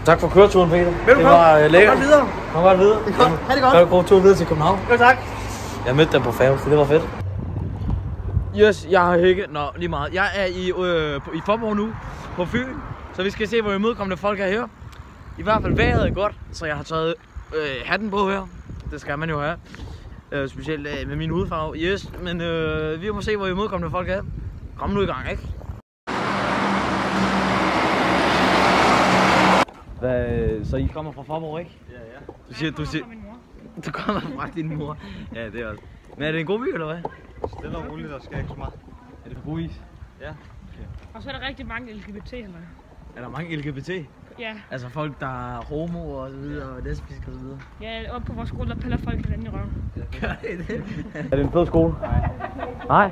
Tak for køreturen, Peter. Velkommen. Det var lækkert. Kom videre. Kom godt videre. Det er godt. Ha' det godt. Kan du gå turen videre til København? Jo, tak. Jeg mødte dem på færgen, så det var fedt. Yes, jeg har ikke... Nå, lige meget. Jeg er i Faaborg nu, på Fyn. Så vi skal se, hvor imødekommende folk er her. I hvert fald vejret er godt, så jeg har taget hatten på her. Det skal man jo have. Specielt med min hudfarve. Yes, men vi må se, hvor imødekommende folk er. Kom nu i gang, ikke? Så I kommer fra Faaborg, ikke? Ja. Du kommer fra din mor. Ja, det er også. Men er det en god by, eller hvad? Stille og roligt, der skal ikke så meget. Er det for god is? Ja. Okay. Og så er der rigtig mange LGBT her. Er der mange LGBT? Ja. Altså folk, der er homo og så videre, og lesbiske og så videre? Ja, oppe på vores skole, der piller folk hinanden i røven. Gør det det? Er det en fed skole? Nej.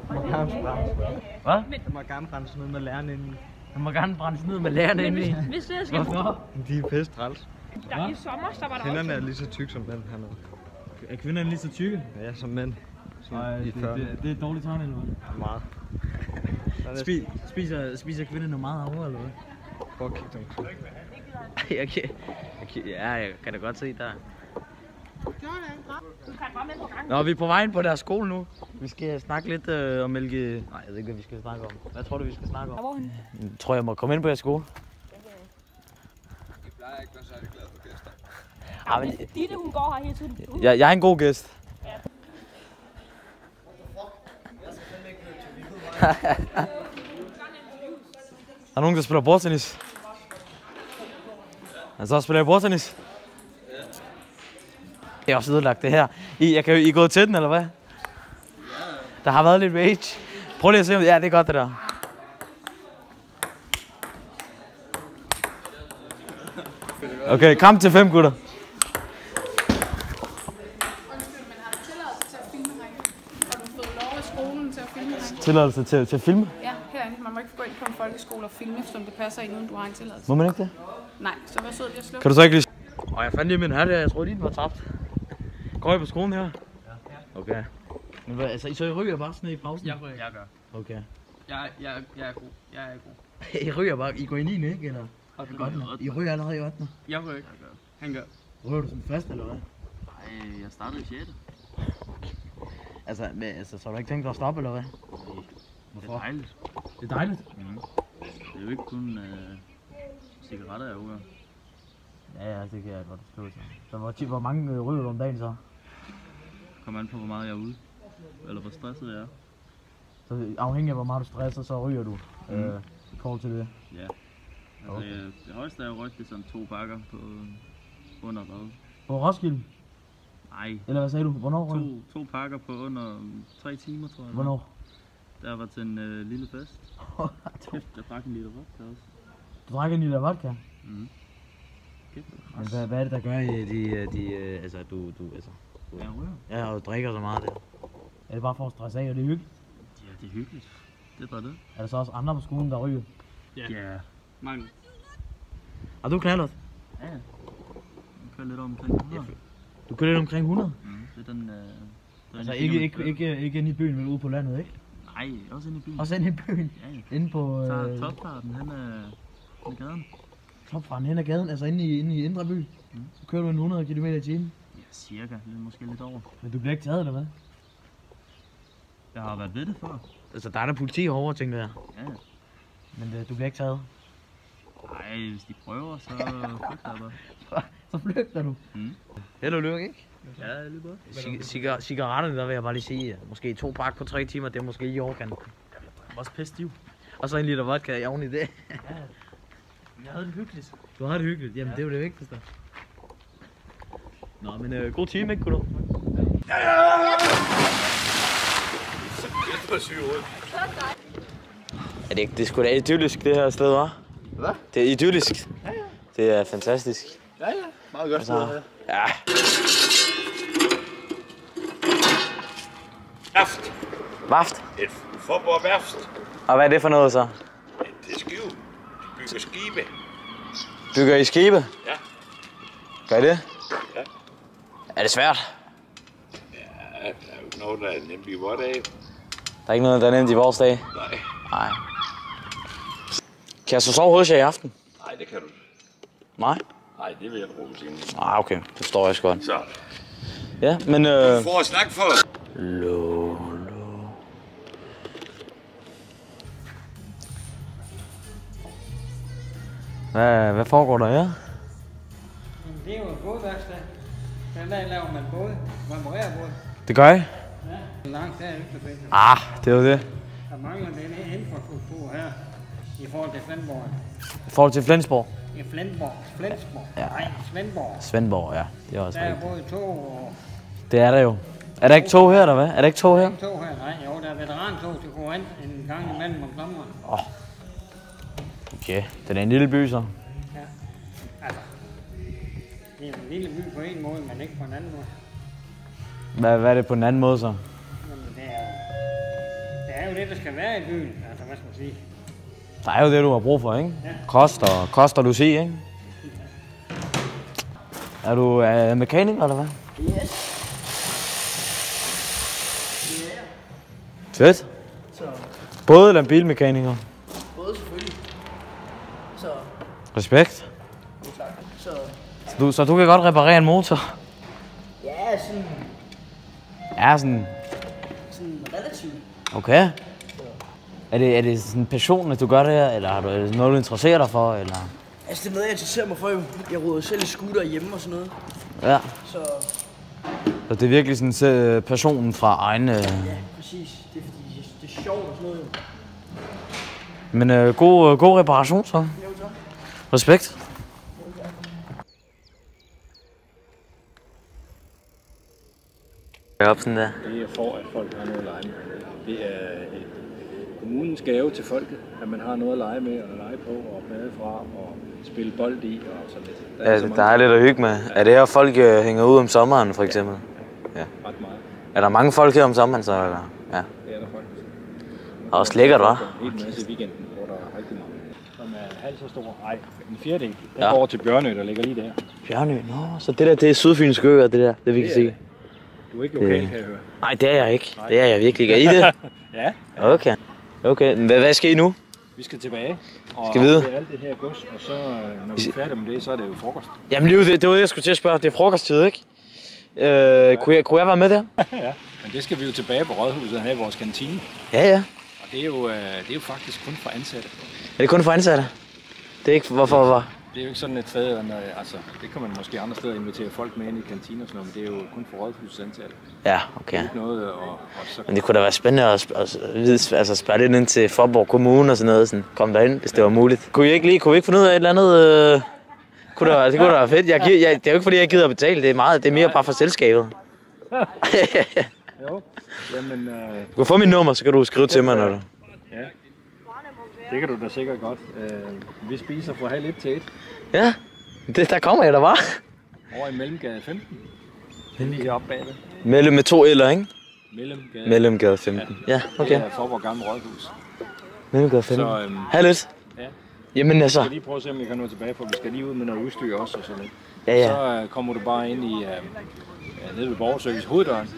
Man må gerne brænde. Hvad? Man må gerne brænde sådan noget med lærerne indeni. Man må gerne brænde ned med lærerne indeni. Hvis det skal... Hvorfor? De er pisse træls. Der i sommer, der var der kvinderne er lige så tykke som mænd hernede. Er kvinderne lige så tykke? Ja, som mænd. Nej, det er et dårligt tegn, eller hvad? Meget. Spiser kvinderne meget over, eller hvad? Prøv at kigge dem. Jeg kan da godt se der. Du kan bare med på gang. Nå, vi er på vej ind på deres skole nu. Vi skal snakke lidt om mælke... Nej, jeg ved ikke, hvad vi skal snakke om. Hvad tror du, vi skal snakke om? Hvorhen? Jeg tror, jeg må komme ind på jeres skole. Jeg plejer ikke at være særlig glad for gæster. Ja, men Ditte, hun går her hele tiden. Jeg er en god gæst. Ja. Er der nogen, der spiller bordtennis? Så spiller jeg bordtennis? Det er også ødelagt det her. I er gået til den, eller hvad? Der har været lidt rage. Prøv lige at se om... Ja, det er godt det der. Okay, kamp til 5 gutter. Tilladelse til at filme? Ja, herinde. Man må ikke gå ind på en folkeskole og filme, som det passer ind, uden du har en tilladelse. Må man ikke det? Nej, så vær sød lige at slukke. Kan du så ikke lige... jeg fandt lige min hat her. Jeg troede lige, den var tabt. Går I på skolen her? Ja. Okay. Men hvad, altså, så I ryger bare sådan i pausen? Jeg gør. Okay. Jeg er god. Jeg er god. I ryger bare... I går i 9, ikke? Eller? 8. I ryger allerede i 8. Jeg ryger ikke. Han gør. Ryger du sådan fast, eller hvad? Nej, jeg startede i 6. Altså, så har du ikke tænkt dig at stoppe, eller hvad? Hvorfor? Det er dejligt. Det er dejligt? Det er jo ikke kun cigaretter, jeg ryger. Ja, det kan jeg godt forstå. Så hvor mange ryger du om dagen så? Kommer an på, hvor meget jeg er ude. Eller hvor stresset jeg er. Så afhængig af, hvor meget du stresser, så ryger du i forhold til det? Ja. Altså, okay. Det højeste, jeg røgte, det er sådan 2 pakker på under hvad? På Roskilde? Nej. Eller hvad sagde du? Hvornår røg du? 2 pakker på under 3 timer, tror jeg. Hvornår? Der var til en lille fest. Jeg drak en liter vodka også. Du drak en liter vodka? Mhm. Men hvad er det, der gør, altså, du Jeg ryger. Ja, og du drikker så meget der? Er det bare for at stresse af, og det er hyggeligt? Ja, det er hyggeligt. Det er bare det. Er der så også andre på skolen, der ryger? Ja. Mange. Har du knallert? Ja. Jeg kører lidt omkring 100. Du kører lidt omkring 100? Det er den... altså ikke inde i byen, men ude på landet, ikke? Nej, også inde i byen. Også inde i byen? Ja. Inde på... Så topfarten hen ad gaden. Topfarten hen ad gaden, altså inde i Indre By? Så kører du en 100 km i timen? Ja, cirka. Det er måske lidt over. Men du bliver ikke taget, eller hvad? Jeg har været ved det før. Altså, der er der politi herovre, tænker jeg. Ja. Men du bliver ikke taget? Nej, hvis de prøver, så flygter jeg bare. Så flygter du? Held og lykke, ikke? Ja, det er godt. Cigaretterne, der vil jeg bare lige sige, måske 2 pakker på 3 timer, det er måske i overkanten. Også pisse stiv. Og så en liter vodka, jeg oven i det. Ja. Jeg havde det hyggeligt. Du har det hyggeligt? Jamen, det er jo det vigtigste. Nå, men god time, ikke, gutter? Er det ikke? Det er sgu da idyllisk, det her sted, hva'? Hvad? Det er idyllisk. Ja. Det er fantastisk. Ja. Meget godt sted her. Ja. Værft. Vaft. Et Faaborg værft. Og hvad er det for noget så? Det er Skive. De bygger skibe. Bygger I skibe? Ja. Gør I det? Ja. Er det svært? Ja, der er jo ikke noget, der er nemt i vores dage. Der er ikke noget, der er nemt i vores dag? Nej. Nej. Kan jeg så sove hos jer i aften? Nej, det kan du. Nej? Nej, det vil jeg bruge til. Ah, okay. Det forstår jeg godt. Så. Ja, men For at snakke for. Hvad foregår der her? Det er jo et bådværksted. Den der laver man både. Man reparerer både. Det gør I? Ja. Langt der efterfølgende. Det er jo det. Der mangler den her infrastruktur her. I forhold til Svendborg. I forhold til Flensborg? I Flensborg. Ja. Nej, Svendborg. Svendborg, ja. Det er også Der er rigtigt. både tog og... Det er der jo. Er der ikke tog her, eller hvad? Er der ikke tog her? Tog her, nej. Jo, der er veterantog til Korant en gang imellem om sommeren. Okay, det er en lille by så. Ja. Altså, det er en lille by på en måde, men ikke på en anden måde. Hvad er det på en anden måde så? Jamen, det er jo det, der skal være i byen. Altså, hvad skal man sige? Der er jo det, du har brug for, ikke? Ja. Koster du sige, ikke? Er du mekaniker, eller hvad? Yes. Fedt. Så Både eller bilmekaniker? både selvfølgelig. Så Respekt. tak. Så du kan godt reparere en motor? Ja, sådan Ja, sådan. relativt. Okay. Er det sådan passion, at du gør det her, eller er det noget, du interesserer dig for, eller? Altså det er noget, jeg interesserer mig for jo. Jeg råder selv i scooter hjemme og sådan noget. Ja. Så Så det er virkelig sådan passionen fra egen... ja, præcis. Det er fordi, det er sjovt og sådan noget. Men god reparation så. Jo, tak. Respekt. Op sådan der. Det er for, at folk har noget at lege med. Det er kommunens gave til folket, at man har noget at lege med og lege på og bade fra og spille bold i og sådan lidt. Der er lidt at hygge med. Er det her folk hænger ud om sommeren for eksempel? Ja. Ret meget. Er der mange folk her om sommeren så, eller? Ja. Det er der faktisk. Og også lækkert, hva'? En hel masse i weekenden, hvor der er rigtig mange. Som er halvt så stor. Nej, en fjerdedel. Den Ja. går over til Bjørnø, der ligger lige der. Bjørnø, så det der, det er Sydfynske Øer, det der, det vi kan sige. Du er ikke lokal, kan jeg høre. Nej, det er jeg ikke. Det er jeg virkelig ikke. Er I det? Ja. Okay. Men hvad skal I nu? Vi skal tilbage. Og Skal vide? det er alt det her gods, og så når vi er færdige med det, så er det jo frokost. Jamen det var det, jeg skulle til at spørge. Det er frokosttid, ikke? Kunne jeg være med der? Ja, men det skal vi jo tilbage på Rådhuset og have i vores kantine. Ja. Og det er jo faktisk kun for ansatte. Er det kun for ansatte? Det er ikke, hvorfor? Det er jo ikke sådan et sted, altså det kan man måske andre steder invitere folk med ind i kantiner og sådan noget, men det er jo kun for Rådhusets ansatte. Ja, okay. Det er ikke noget, og så... Men det kunne da være spændende at spørge lidt ind til Faaborg Kommune og sådan noget. Sådan, kom derind, hvis det var muligt. Kunne vi ikke finde ud af et eller andet... Det kunne da være fedt. Det er jo ikke fordi, jeg gider at betale. Det er mere bare for selskabet. Jo, jamen... Du kan få mit nummer, så kan du skrive til mig, når du... Ja, det kan du da sikkert godt. Vi spiser fra halv 1 til 1. Ja, der kommer jeg da bare. Over i Mellemgade 15. Lige heroppe bagved. Mellem med 2 eller, ikke? Mellemgade 15. Ja, Det okay. er Faaborg Gamle Rådhus. Mellemgade 15. Så, Hej lidt. Ja. Jamen Jeg altså. skal lige prøve at se, om vi kan nå tilbage, for vi skal lige ud med noget udstyr også og sådan lidt. Ja. Så kommer du bare ind i nede ved Borgerservice hoveddøren.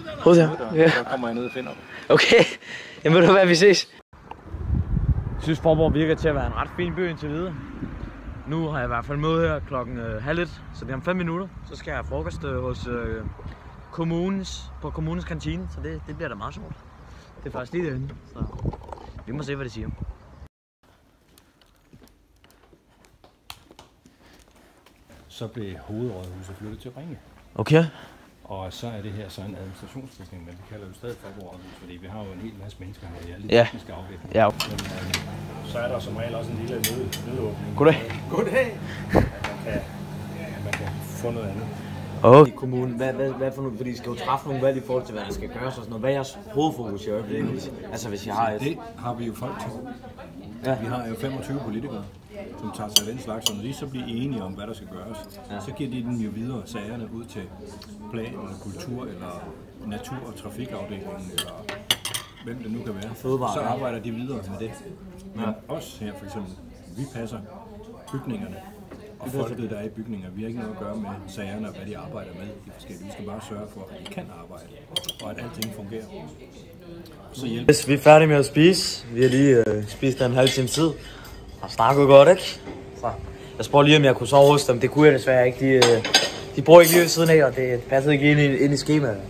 Ja. Så kommer jeg ned og finder dig. Okay. Jamen ved du hvad, vi ses. Jeg synes Faaborg virker til at være en ret fin by indtil videre. Nu har jeg i hvert fald møde her klokken 12:30, så det er om 5 minutter. Så skal jeg have frokost hos kommunens kantine, så det bliver da meget sjovt. Det er faktisk lige derinde, så vi må se, hvad det siger. Så blev hovedrådhuset flyttet til Ringe. Okay. Og så er det her så en administrationsbygning, men vi kalder det stadig Faaborg Rådhus, fordi vi har jo en hel masse mennesker her i alle de tekniske afdelinger. Ja. Men så er der som regel også en lille nødåbning. Goddag. Man kan få noget andet. Okay. Kommunen, hvad for noget, fordi I skal jo træffe nogle valg i forhold til, hvad der skal gøres og sådan noget. Hvad er jeres hovedfokus i øjeblikket? Altså hvis jeg har et... Det har vi jo folk til. Ja. Vi har jo 25 politikere, som tager sig af den slags, og når de så bliver enige om, hvad der skal gøres, så giver de den jo videre sagerne ud til plan eller kultur eller natur- og trafikafdelingen, eller hvem det nu kan være. Fødevare, så arbejder de videre med det. Men os her for eksempel, vi passer bygningerne og folket, der er i bygninger. Vi har ikke noget at gøre med sagerne og hvad de arbejder med i forskellige. Vi skal bare sørge for, at de kan arbejde, og at alting fungerer. Så hjælp. Hvis vi er færdige med at spise, vi har lige spist en halv time tid og snakket godt, ikke? Så Jeg spurgte lige, om jeg kunne sove hos dem. Det kunne jeg desværre ikke. De bor ikke lige ved siden af, og det passede ikke ind i skemaet.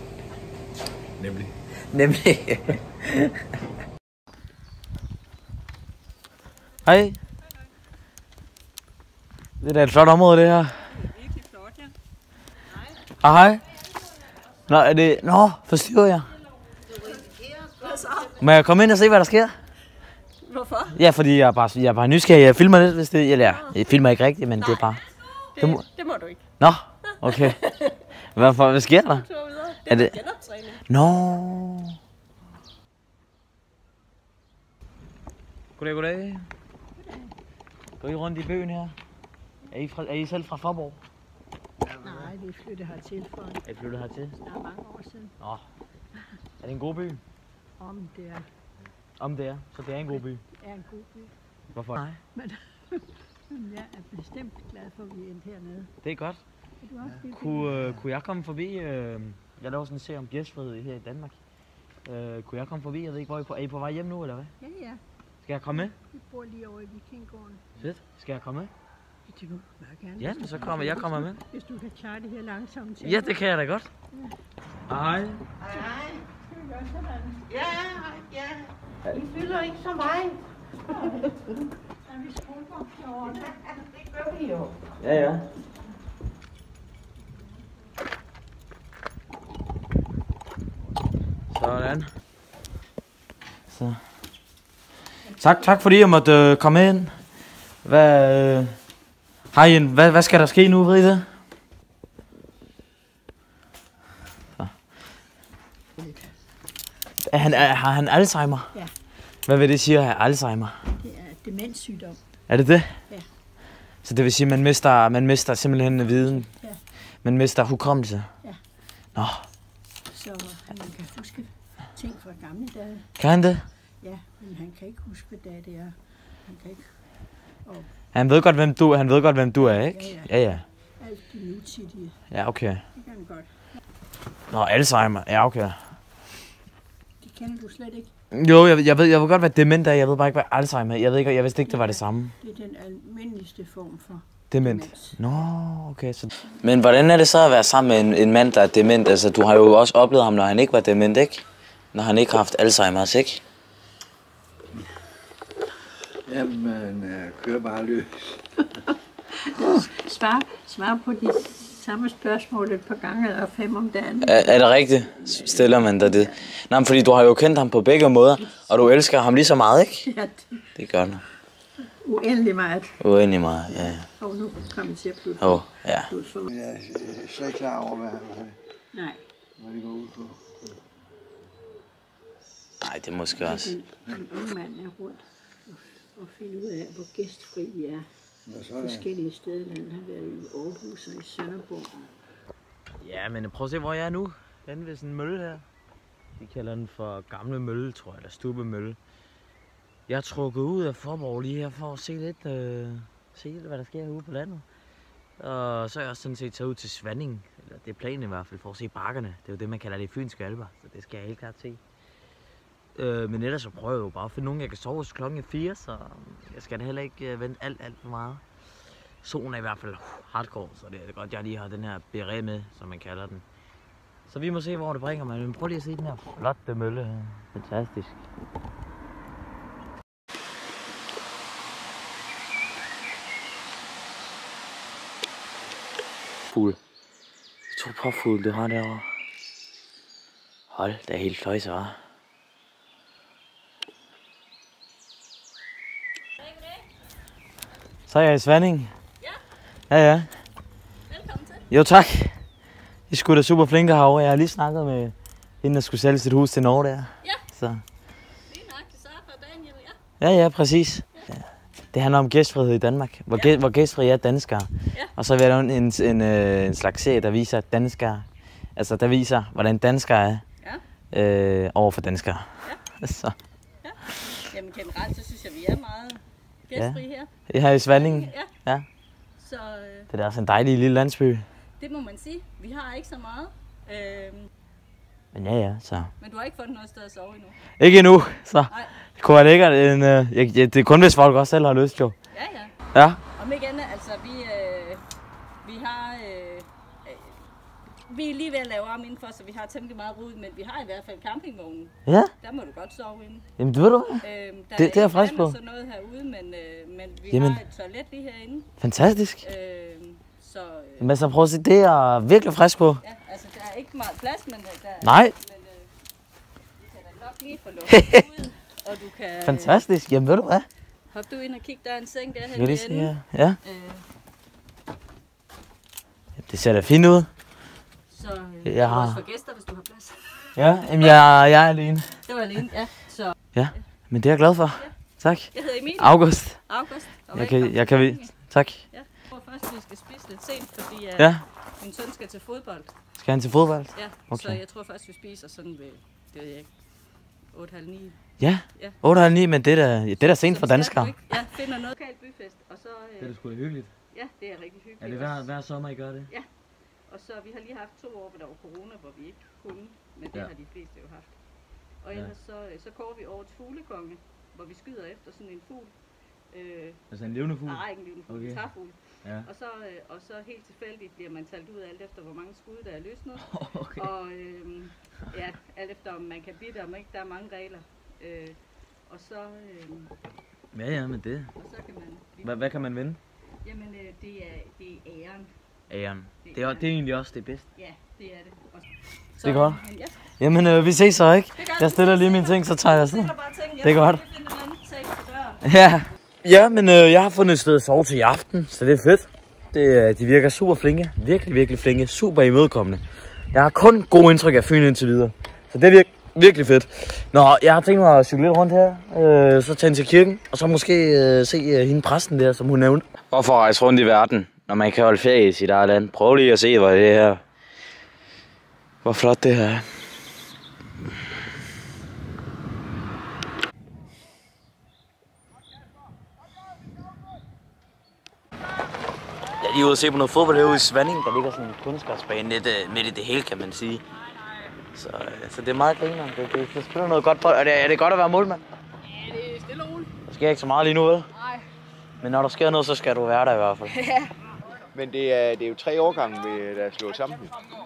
Nemlig. Hej. Det er da et flot område, det her. Det er virkelig flot, ja. Hej. Nå, er det... Nå, forstyrrer jeg? Må jeg komme ind og se, hvad der sker? Hvorfor? Ja, fordi jeg er bare nysgerrig. Jeg filmer lidt, hvis det... Eller jeg filmer ikke rigtigt, men det er bare... Det må du ikke. Nå, okay. Hvad sker der? Er det genoptræning? Nå. Goddag. Går I rundt i byen her? Er I selv fra Faaborg? Nej, vi flyttede hertil for Er I flyttet hertil? snart mange år siden. Nå. Er det en god by? Om det er, Om det er, så det er en god by. en god by. Hvorfor? Nej. Men jeg er bestemt glad for, at vi er endt hernede. Det er godt. Er du også Kunne jeg komme forbi? Jeg laver sådan en serie om gæstfrihed her i Danmark. Kunne jeg komme forbi? Jeg ved ikke, hvor er I på vej hjem nu, eller hvad? Ja. Skal jeg komme med? Vi bor lige over i Vikingården. Fedt. Skal jeg komme med? Det må du bare gerne. Ja, men så kommer jeg kommer med. Hvis du kan klare det her langsomt. Ja, det kan jeg da godt. Hej. Hej. Ja. I fylder ikke så meget. Er vi skruer fjorden? Det gør vi jo. Ja. Sådan. Så. Tak fordi jeg måtte komme ind. Hvad skal der ske nu, ved I det? Så. Har han Alzheimer? Ja. Hvad vil det sige at have Alzheimer? Det er demenssygdom. Er det det? Ja. Så det vil sige, at man mister simpelthen viden? Ja. Man mister hukommelse? Ja. Nå. Så han kan huske ting fra gamle dage. Kan han det? Ja, men han kan ikke huske, hvad dag det er. Han kan ikke... Han ved godt, hvem du er, ikke? Ja. Alt det nutidige. Ja, okay. Det kan han godt. Nå, Alzheimer. Ja, okay. Det kender du slet ikke. Jo, jeg ved godt, hvad dement er. Jeg ved bare ikke, hvad Alzheimer er. Jeg vidste ikke, det var det samme. Det er den almindeligste form for dement. Nå, okay. Så... Men hvordan er det så at være sammen med en mand, der er dement? Altså, du har jo også oplevet ham, når han ikke var dement, ikke? Når han ikke har haft Alzheimer's, ikke? Jamen, kører bare løs. Svar på de samme spørgsmål et par gange eller 5 om dagen. Er det rigtigt? Stiller man dig det? Nej, men fordi du har jo kendt ham på begge måder, og du elsker ham lige så meget, ikke? Ja, det gør du. Uendelig meget. Uendelig meget, ja. Og nu kommer jeg til at plukke. Ja. Jeg er slet ikke klar over, hvad det går ud på. Nej, det er måske også. En ung mand er rundt og finder ud af, hvor gæstfri vi er. Forskellige steder. Han har været i Aarhus og i Sønderborg. Ja, men prøv at se, hvor jeg er nu. Den ved sådan en mølle her. De kalder den for Gamle Mølle, tror jeg, eller Stubbe Mølle. Jeg er trukket ud af Faaborg lige her for at se lidt, hvad der sker herude på landet. Og så er jeg også sådan set taget ud til Svanning, eller det er planen i hvert fald, for at se bakkerne. Det er jo det, man kalder de fynske alper, så det skal jeg helt klart se. Men ellers så prøver jeg jo bare at finde nogen, jeg kan sove hos klokken 4, så jeg skal da heller ikke vente alt for meget. Solen er i hvert fald hardcore, så det er godt, jeg lige har den her beret med, som man kalder den. Så vi må se, hvor det bringer mig. Men prøv lige at se den her flotte mølle her. Fantastisk. Fugl. 2 påfugle, det har derovre. Hold, det er helt fløjse, hva'? Så er jeg i Svanning. Ja. Velkommen til. Jo, tak. I skulle da super flinke herovre. Jeg har lige snakket med hende, der skulle sælge sit hus til Norge der. Ja. Så. Lige nok, så fra Daniel, Ja, præcis. Ja. Det handler om gæstfrihed i Danmark. Hvor gæstfri er danskere. Ja. Og så vil jeg lave en slags serie, der viser danskere. Altså, der viser, hvordan danskere er over for danskere. Ja. Så. Ja. Jamen generelt, så synes jeg, vi er meget gæstfri her. Jeg er i Svanning. Ja. Så, det er også en dejlig lille landsby. Det må man sige. Vi har ikke så meget. Men ja, så. Men du har ikke fundet noget sted at sove endnu? Ikke endnu, så. Nej. Det kunne være lækkert. Det er kun hvis folk også selv har lyst, jo. Ja. Ja. Om ikke andet, altså vi har... vi er lige ved at lave om indenfor, så vi har temmelig meget rod, men vi har i hvert fald campingvognen. Ja. Der må du godt sove inde. Jamen, det ved du hvad? Det er jeg frisk på. Der er sådan noget herude, men vi har et toilet lige herinde. Fantastisk. Men så prøv at se, det er jeg virkelig frisk på. Ja, altså der er ikke meget plads, men der Nej. Men vi kan da nok lige få lukket ud, og du kan... Fantastisk. Jamen, ved du hvad? Hop du ind og kig, der er en seng der Skal vi lige se herinde. her? Ja. Det ser da fint ud. Så det er også for gæster, hvis du har plads. Ja, jamen jeg er alene. Det var alene, ja. Så. Ja, men det er jeg glad for. Ja. Tak. Jeg hedder Emilie. August. August. Jeg kan tak. Ja. Jeg tror først, vi skal spise lidt sent, fordi min søn skal til fodbold. Skal han til fodbold? Ja, okay. Så jeg tror først, vi spiser sådan ved, det ved jeg ikke, 8:30. Ja, 8:30, men det er da sent for danskere. Ja, finder noget lokalt byfest, og så... Det er sgu da hyggeligt. Ja, det er rigtig hyggeligt. Er det hver sommer, I gør det? Ja, og så vi har lige haft 2 år, hvor der var corona, hvor vi ikke kunne, men det har de fleste jo haft. Og ellers så går vi over til fuglekonge, hvor vi skyder efter sådan en fugl. Altså en levende fugl? Nej, ikke en levende fugl, en tarfugl. Ja. Og så helt tilfældigt bliver man talt ud alt efter, hvor mange skud der er løsnet. Okay. Og ja, alt efter om man kan blive der, om ikke der er mange regler. Og så... Ja, men det... Og så kan man... Hvad kan man vinde? Jamen, det er æren. Æren. Det er egentlig også det bedste. Ja, det er det. Det er godt. Jamen, vi ses så, ikke? Jeg stiller lige mine ting, så tager jeg afsted. Det er godt. Ja, men jeg har fundet et sted at sove til i aften, så det er fedt. De virker super flinke. Virkelig flinke. Super imødekommende. Jeg har kun gode indtryk af Fyn indtil videre. Så det er virkelig fedt. Nå, jeg har tænkt mig at cykle lidt rundt her. Så tage ind til kirken. Og så måske se hende præsten der, som hun nævnte. Hvorfor rejse rundt i verden, når man kan holde ferie i sit eget land? Prøv lige at se, hvor det her... Hvor flot det her er. Jeg er lige ude og se på noget fodbold herude i Svanding. Der ligger sådan en kunstgræsbane lidt midt i det hele, kan man sige. Så det er meget griner. Det spiller noget godt på. Er det godt at være målmand? Ja, det er stille og roligt. Der sker ikke så meget lige nu, vel? Nej. Men når der sker noget, så skal du være der i hvert fald. Ja. Men det er jo 3 årgange, der er slået sammen.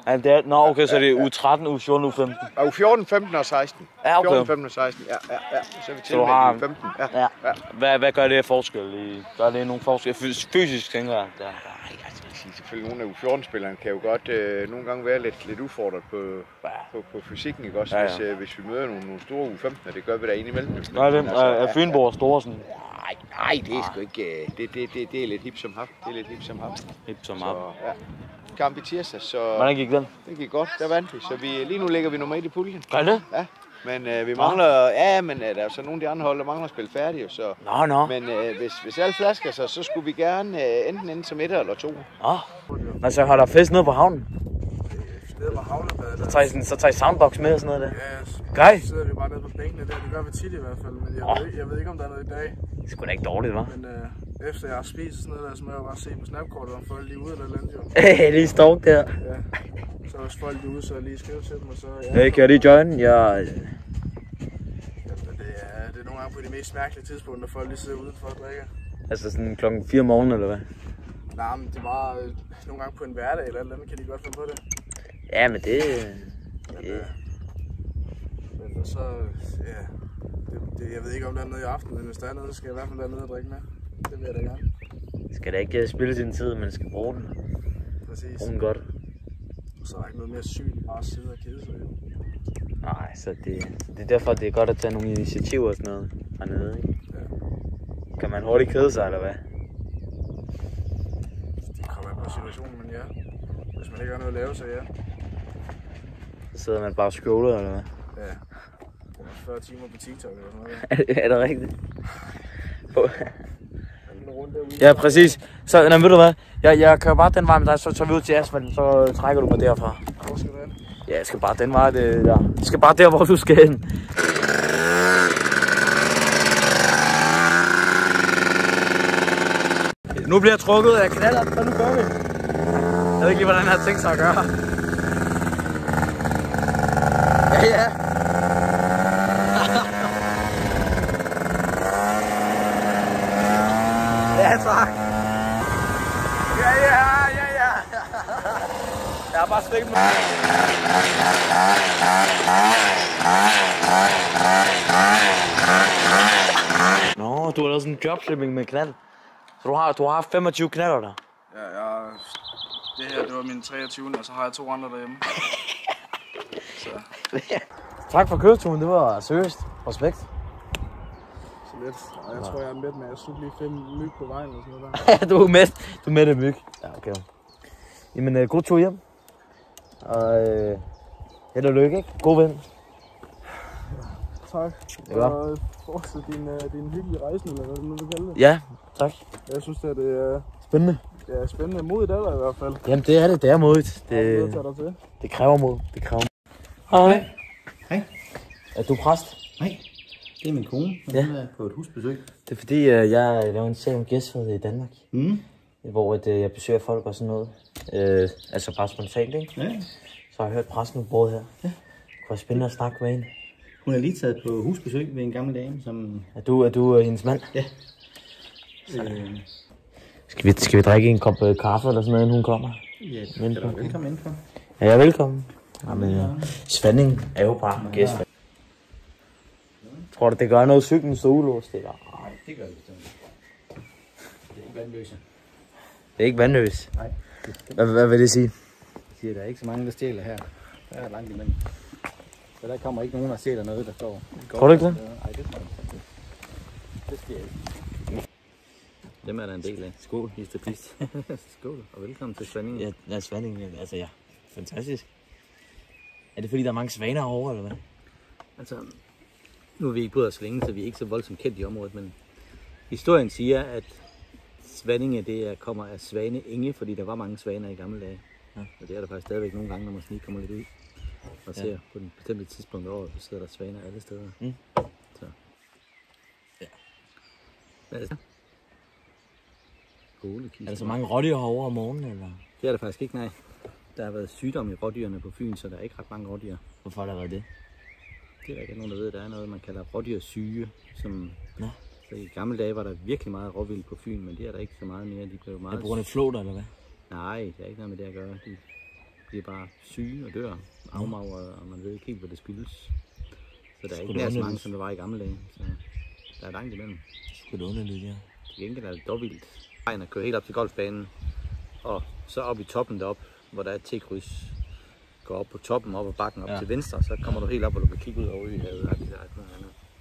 Ja, det er, okay, så det er uge 13, uge 14, uge 15. Og uge 14, 15 og 16. Ja, okay. 14, 15 og 16, ja. Så er vi til med uge 15. Ja. Hvad gør det forskel? Gør det nogle forskel? Fysisk, tænker jeg. Jeg skal sige, selvfølgelig nogle af uge 14-spillerne kan jo godt nogle gange være lidt udfordret på fysikken, ikke også? Ja. Hvis vi møder nogle store uge 15, og det gør vi da indimellem. Nej, hvem er Fynborg store sådan? Nej, det er sgu ikke. Det er lidt hip som hap. Hip som hap. Ja. Kamp i tirsdag, så... Hvordan gik den? Det gik godt, der vandt vi. Så lige nu ligger vi nummer 1 i puljen. Gør det? Ja. Men vi mangler... Ja, men der er så nogle af de andre hold, der mangler at spille færdigt. Så. Nå. Men hvis alle flasker sig, så skulle vi gerne enten ende som 1 eller 2. Men så har der fest nede på havnen? Nede på havnebadet. Så tager I soundbox med og sådan noget der? Ja, så sidder vi bare nede på bænkene der. Det gør vi tit i hvert fald, men jeg ved ikke, om der er noget i dag. Det er sgu da ikke dårligt, hva'? Men efter jeg har spist sådan noget der, så må jeg bare se på snapkortet, om folk lige ude eller andet jo. Lige stalk der. Ja. Så hvis folk er ude, så lige skrive til dem, og så... Hey, kan jeg lige join? Ja. Det er nogle gange på de mest mærkelige tidspunkter, når folk lige sidder udenfor og drikker. Altså sådan klokken 4 om morgenen, eller hvad? Nej, men det er bare nogle gange på en hverdag eller andet, kan de godt finde på det. Ja, men det... Men så, ja, jeg ved ikke om der er noget i aften, men hvis der er noget, så skal jeg i hvert fald være nede og drikke med. Det vil jeg da gerne. Skal da ikke spille sin tid, men skal bruge den. Præcis. Bruge den godt. Så er der ikke noget mere sygt end bare at sidde og kede sig. Nej, så det er derfor, det er godt at tage nogle initiativer og sådan noget hernede, ikke? Ja. Kan man hurtigt kede sig, eller hvad? Det kommer på situationen, men ja. Hvis man ikke har noget at lave, så ja. Så sidder man bare og scroller, eller hvad? Ja. 40 timer på TikTok eller sådan noget. Er det rigtigt? Ja, præcis. Så ved du hvad? Jeg kører bare den vej med dig, så tager vi ud til asfalten, så trækker du mig derfra. Hvor skal du hen? Ja, jeg skal bare den vej, det der. Jeg skal bare der, hvor du skal hen. Nu bliver jeg trukket af knaller, så nu gør vi. Jeg ved ikke lige, hvordan jeg har tænkt sig at gøre. Ja. Ja, tak. stik mig. Nå, du har lavet sådan en jobslipping med knald. Så du har haft 25 knaller der? Ja, det her, det var min 23. og så har jeg 2 andre derhjemme. Så. Tak for køreturen, det var seriøst. Respekt. Så lidt. Og jeg tror, jeg er midt med at slutte lige 5 myg på vejen og sådan noget der. Ja, du er med det myg. Ja, okay. Jamen, god tur hjem. Og held og lykke, ikke? God vind. Tak. Og fortsæt din hyggelige rejse, eller hvad du nu vil kalde det. Ja, tak. Jeg synes, at det er spændende. Det er spændende. Modigt er der i hvert fald. Jamen, det er det. Det er modigt. Det kræver mod. Det kræver mod. Hej. Hej. Er du præst? Nej, det er min kone. Hun er på et husbesøg. Det er fordi, jeg laver en serie om gæstfrihed i Danmark. Hvor jeg besøger folk og sådan noget. Altså bare spontant, ikke? Ja. Så har jeg hørt præsten på bordet her. Ja. Det kunne være spændende at snakke med hende. Hun er lige taget på husbesøg ved en gammel dame, som... Er du hendes mand? Ja. Skal vi drikke en kop kaffe eller sådan noget, inden hun kommer? Ja, er du velkommen indenfor. Ja, jeg er velkommen. Jamen, Svanding er jo bare gæstfri. Tror du, det gør noget, cyklen står ulåst, eller? Nej, det gør det bestemt. Det er ikke vandløse. Det er ikke vandløs? Nej. Hvad vil det sige? Det siger, der er ikke så mange, der stjæler her. Der er langt imellem. Så der kommer ikke nogen, der stjæler noget, der står. Tror du ikke det? Nej, det tror jeg ikke. Det sker ikke. Dem er der en del af. Skål, Mr. Pist. Skål, og velkommen til Svanding. Ja, Svanding, altså ja. Fantastisk. Er det fordi, der er mange svaner herovre, eller hvad? Altså, nu er vi ikke boet så længe, så vi er ikke så voldsomt kendt i området, men historien siger, at Svandinge, det kommer af Svane Enge, fordi der var mange svaner i gamle dage. Ja. Og det er der faktisk stadigvæk nogle gange, når man snige kommer lidt ud og ser på den bestemte tidspunkt af året, så sidder der svaner alle steder. Så. Ja. Hvad er det? Er der så mange rådyr herovre om morgenen, eller? Det er der faktisk ikke, nej. Der har været sygdom i rådyrene på Fyn, så der er ikke ret mange rådyr. Hvorfor har der været det? Det er der ikke nogen, der ved. Der er noget, man kalder rådyrsyge, som... Nå. Så i gamle dage var der virkelig meget råvild på Fyn, men det er der ikke så meget mere. De blev meget... Er det på grund af flåter, eller hvad? Nej, det er ikke noget med det at gøre. De bliver bare syge og dør, afmagret, og man ved ikke helt, hvad det skyldes. Så der er ikke nær så mange, som der var i gamle dage. Så der er langt imellem. Skulle det underligt, ja. Til gengæld er det dog vildt. Vejen kører helt op til golfbanen, og så op i toppen derop, hvor der er et T-kryds. Går op på toppen, op ad bakken, op til venstre, så kommer du helt op, og du kan kigge ud over Øhavet.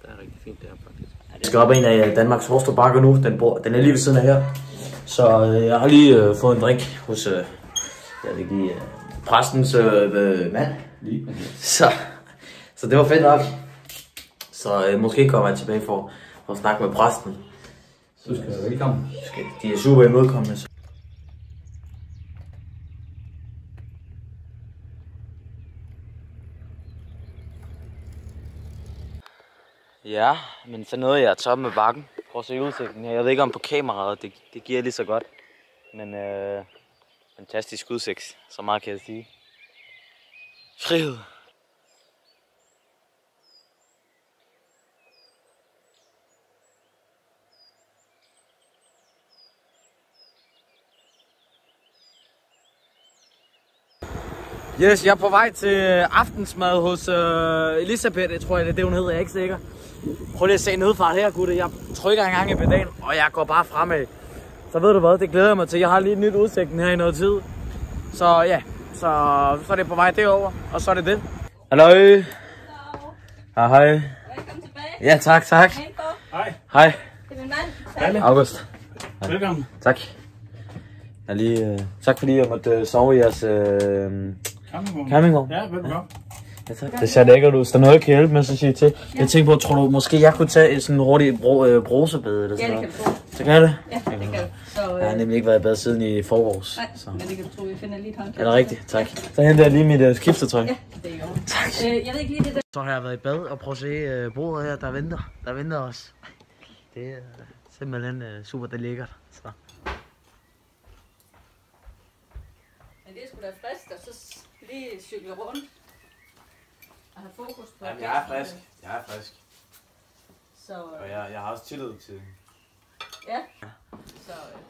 Det er rigtig fint der, faktisk. Jeg skal op en af Danmarks hårdeste bakker nu. Den er lige ved siden af her. Så jeg har lige fået en drink hos jeg vil give, præstens mand. Så det var fedt nok. Så måske kommer jeg tilbage for at snakke med præsten. Du skal være velkommen. De er super imødekommende. Ja, men så nåede jeg toppen med bakken. Prøv at se udsigten her. Jeg ved ikke om på kameraet det giver lige så godt. Men fantastisk udsigt. Så meget kan jeg sige. Frihed. Yes, jeg er på vej til aftensmad hos Elisabeth, jeg tror det er det hun hedder, jeg er ikke sikker. Prøv lige at se nedfart her, gutte. Jeg trykker en gang i pedalen, og jeg går bare fremad. Så ved du hvad, det glæder jeg mig til. Jeg har lige et nyt udsigten her i noget tid. Så ja, så er det på vej derover, og så er det det. Hallo. Hej. Velkommen tilbage. Ja, tak. Hej. Hej. Det er min mand. August. Velkommen. Tak. Jeg lige, tak fordi jeg måtte sove i jeres campingvogn. Ja, velkommen. Ja, tak. Det ser lækkert ud. Hvis der er noget, jeg kan hjælpe med, så siger jeg til. Jeg tænker på, tror du måske jeg kunne tage sådan en hurtig brusebad eller sådan noget? Ja, det kan du tro. Så kan jeg det? Ja, det kan du. Så, jeg har nemlig ikke været i bad siden i forgårs. Nej, så. Men det kan du tro, vi finder lige et håndklæde. Er det rigtigt? Tak. Så henter jeg lige mit skiftetøj. Ja, det er jo. Tak. Jeg ved ikke lige det der. Så har jeg været i bad og prøv at se bordet her, der venter os. Det er simpelthen super, det er lækkert. Så. Men det er sgu da frisk, og så lige cykle rundt. Og have fokus på... Jamen, jeg er frisk. Så, og jeg har også tillid til Ja.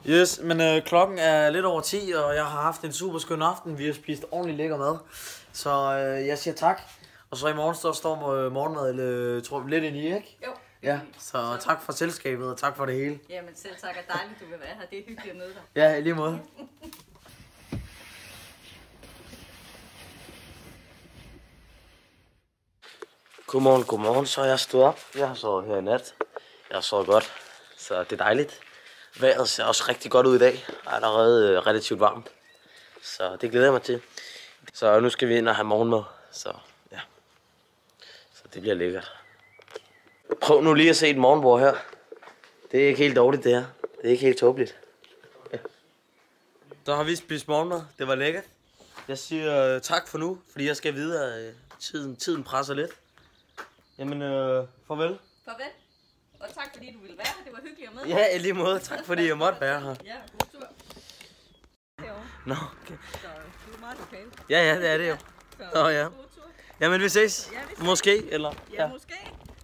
Yes, men klokken er lidt over 10, og jeg har haft en super skøn aften. Vi har spist ordentligt lækker mad. Så jeg siger tak. Og så i morgen står morgenmad tror jeg, lidt ind i, ikke? Jo. Ja, så tak for selskabet, og tak for det hele. Jamen selv tak, og dejligt, du vil være her. Det er hyggeligt at møde dig. Ja, i lige måde. Godmorgen. Så er jeg stået op. Jeg har sovet her i nat. Jeg har sovet godt, så det er dejligt. Vejret ser også rigtig godt ud i dag. Er allerede relativt varmt. Så det glæder jeg mig til. Så nu skal vi ind og have morgenmad. Så ja. Så det bliver lækkert. Prøv nu lige at se et morgenbord her. Det er ikke helt dårligt det her. Det er ikke helt tåbeligt. Ja. Så har vi spist morgenmad. Det var lækkert. Jeg siger tak for nu, fordi jeg skal videre. Tiden presser lidt. Jamen, farvel. Farvel. Og tak fordi du ville være her. Det var hyggeligt at møde dig. Ja, i lige måde. Tak fordi jeg måtte være her. Ja, god tur. Nå, okay. Så du er meget lokal. Ja, det er det jo. Så ja. Jamen, vi ses. Ja, vi ses. Måske, eller? Ja, måske.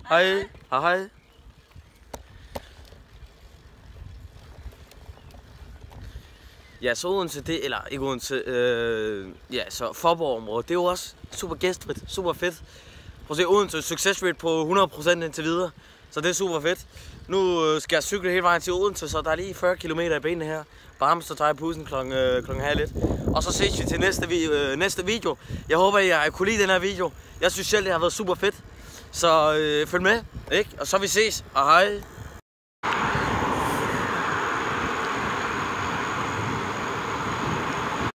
Hej. Hej. Ja, så Odense, det, eller ikke Odense, ja, så Faaborg-området, det er jo også super gæstfrit, super fedt. Prøv at se, Odense success rate på 100% indtil videre, så det er super fedt. Nu skal jeg cykle hele vejen til Odense, så der er lige 40 km i benene her. Varmest så tager jeg pussen klokken halv lidt. Og så ses vi til næste video. Jeg håber, I har kunne lide den her video. Jeg synes selv, det har været super fedt. Så følg med, ikke? Og så vi ses, og hej.